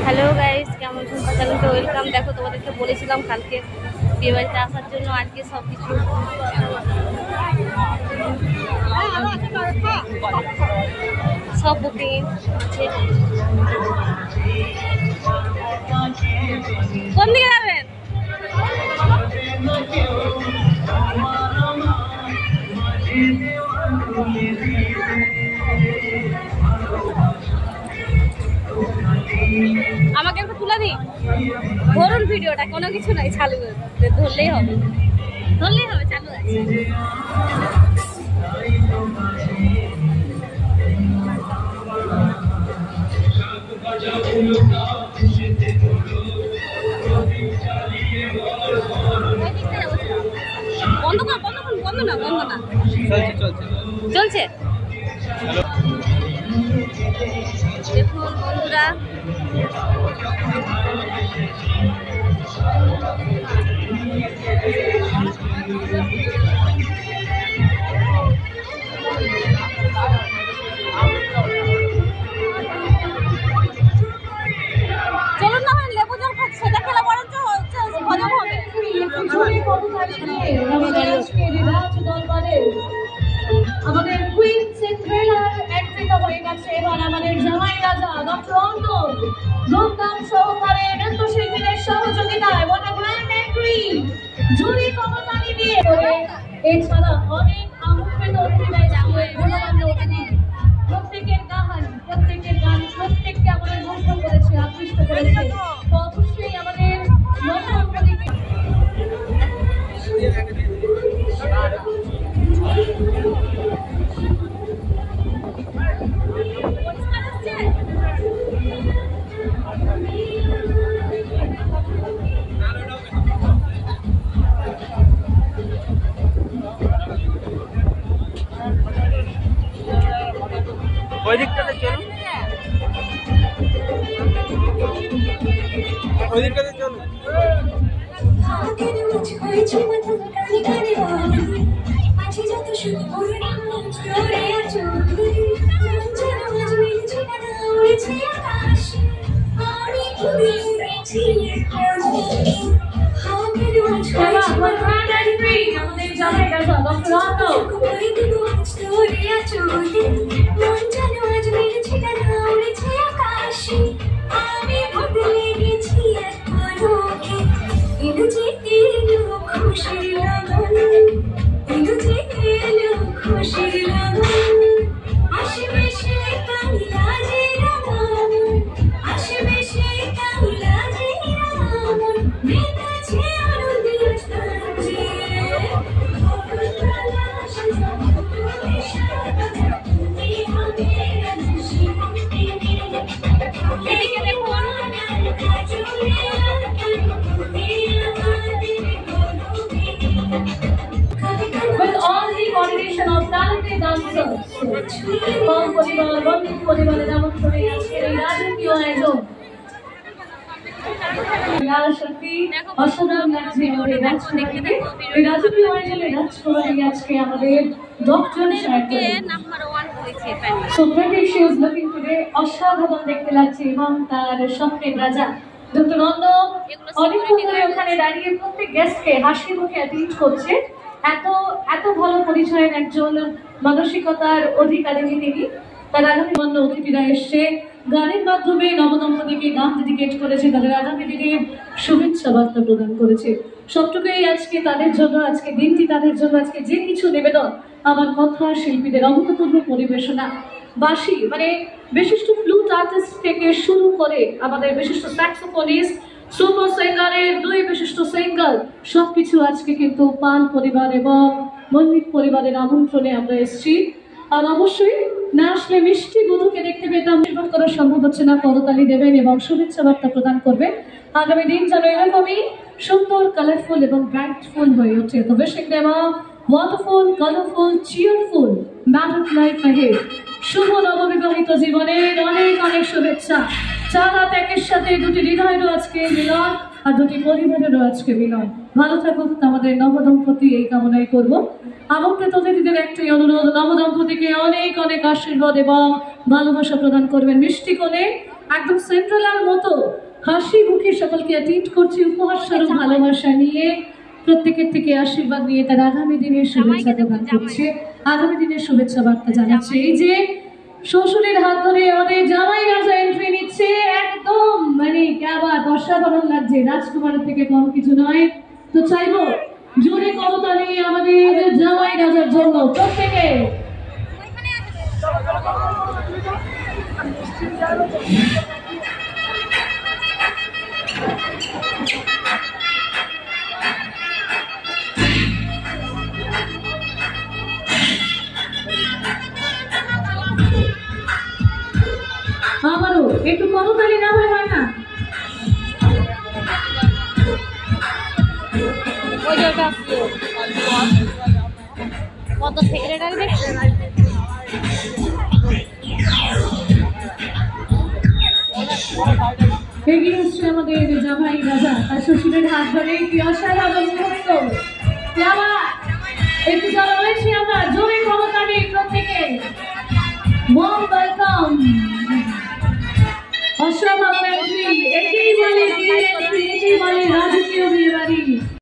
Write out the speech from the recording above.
Hello guys, কেমন ঝুম্পা চ্যানেলকে welcome. দেখো, তোমাদেরকে বলেছিলাম কালকে বিয়ে বাড়িতে আসার জন্য। আজকে সব কিছু সব বুকিং আছে। কোন দিকে যাবেন? আমাকে একটু তুলে দিই, ধরুন ভিডিওটা, কোনো কিছু নাই, চালু ধরলেই হবে, চালু আছে। বন্ধ না চলছে। দেখুন বন্ধুরা, চলুন না হয় লেবু জল খাচ্ছে, সেটা খেলে বরঞ্চ হজম হবে। আমাদের কুইন সিন্ড্রেলার এন্ট্রি হয়ে গেছে। এবার আমাদের জামাই রাজা ডক্টর অন্তর ধুমধাম সহকারে নৃত্যশিল্পীদের সহযোগিতায় ওয়ান গ্র্যান্ড এন্ট্রি জুরি কমতালি দিয়ে করে। এছাড়া অনেক আমন্ত্রিত অতিথিরা প্রত্যেকের গান, প্রত্যেককে আমাদের মুগ্ধ করেছে, আকৃষ্ট করেছে। তো অবশ্যই আমাদের নবদম্পতিকে ওই দিকটাতে চলুন, ওই দিকটাতে চলুন। আমাদের জামাই রাজা ডক্টর অন্তর পরিবারের আমন্ত্রণে আজকের এই রাজকীয় আয়োজন। অসাধারণ লাগছে আমাদের রাজকীয় আয়োজনে আজকে আমাদের ডক্টর অসাধারণ দেখতে লাগছে এবং তার স্বপ্নের রাজা ডক্টর নন্দ অনেকক্ষণ ধরে ওখানে দাঁড়িয়ে প্রত্যেক গেস্টকে হাসি মুখে অ্যাটেন্ড করছে। এত ভালো পরিচয়ের একজন মানসিকতার অধিকারিণী তিনি। তার আগামী মান্য অতিথিরা এসছে, গানের মাধ্যমে নবদম্পতিকে গান ডেডিকেট করেছে, তাদের আগামী দিনের শুভেচ্ছা বার্তা প্রদান করেছে। সবটুকুই আজকে তাদের জন্য, আজকে দিনটি তাদের জন্য, আজকে যে কিছু নিবেদন, আমার কথা শিল্পীদের অভূতপূর্ব পরিবেশনা, বাঁশি মানে বিশিষ্ট ফ্লুট আর্টিস্ট থেকে শুরু করে আমাদের বিশিষ্ট স্যাক্সোফোনিস্ট, সুপার সিঙ্গারের দুই বিশিষ্ট সিঙ্গার, সবকিছু আজকে কিন্তু পাল পরিবার এবং মল্লিক পরিবারের আমন্ত্রণে আমরা এসেছি। আর অবশ্যই না আসলে মিষ্টি বধূকে দেখতে পেতাম, নির্ভর করা সম্ভব হচ্ছে না। করতালি দেবেন এবং শুভেচ্ছা বার্তা প্রদান করবে। আগামী দিন যেন এরকমই সুন্দর, কালারফুল এবং ব্রাইটফুল হয়ে ওঠে। তো wishing them a wonderful, colorful, cheerful married life ahead। শুভ নববিবাহিত জীবনের অনেক অনেক শুভেচ্ছা। চার রাত একের সাথে দুটি হৃদয়েরও আজকে মিলন আর দুটি পরিবারেরও আজকে মিলন। ভালো থাকুক আমাদের নবদম্পতি, এই কামনাই করব। আমন্ত্রিত অতিথিদের একটাই অনুরোধ, নবদম্পতিকে অনেক অনেক আশীর্বাদ এবং ভালোবাসা প্রদান করবেন। মিষ্টি কোণে একদম সেন্ট্রালার মতো হাসি মুখে সকলকে অ্যাটেন্ড করছি উপহার স্বরূপ ভালোবাসা নিয়ে, প্রত্যেকের থেকে আশীর্বাদ নিয়ে তার আগামী দিনের শুভেচ্ছা প্রদান করছে, আগামী দিনের শুভেচ্ছা বার্তা জানাচ্ছে। এই যে শ্বশুরের হাত ধরে আমাদের জামাই রাজা এন্ট্রি নিচ্ছে, একদম মানে ক্যাবাত অসাধারণ লাগছে, রাজকুমারের থেকে কম কিছু নয়। তো চাইবো জোরে করতালি আমাদের জামাই রাজার জন্য প্রত্যেকে। আমারও একটু করতালি না হয় না? কত সেক্রেটারি দেখছেন? এগিয়ে এসছে আমাদের জামাই রাজা, তার শ্বশুরের হাত ধরে কি অসাধারণ মুহূর্ত। একটু যারা রয়েছি আমরা জোরে করতালি প্রত্যেকে। Warm welcome. অসাধারণ এন্ট্রি, একেই বলে বিয়ে এন্ট্রি, একেই বলে রাজকীয় বিয়ে বাড়ি।